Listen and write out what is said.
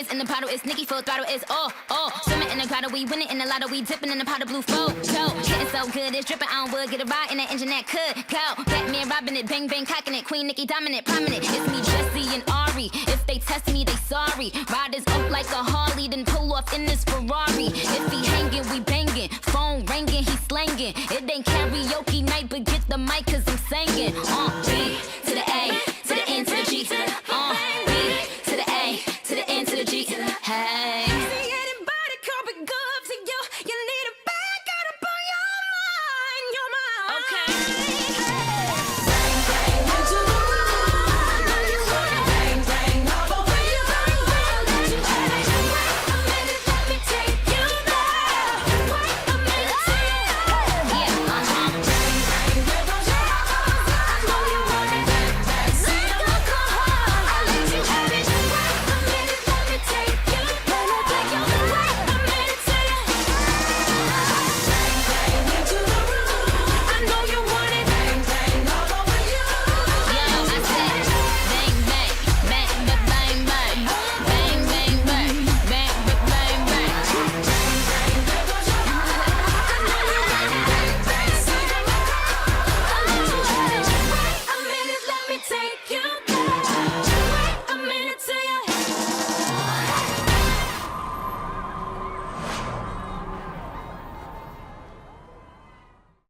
Chains in the bottle, it's Nicki full throttle, it's swimming in the grotto, we winning in the lotto, we dipping in the pot of blue photo. Getting so good, it's dripping on wood, get a ride in that engine that could go. Batman robbing it, bang bang cocking it, Queen Nicki dominant, prominent. It's me, Jesse and Ari. If they test me, they sorry. Riders up like a Harley, then pull off in this Ferrari. If he hanging, we banging. Phone ringing, he slanging. It ain't karaoke night, but get the mic 'cause I'm singing.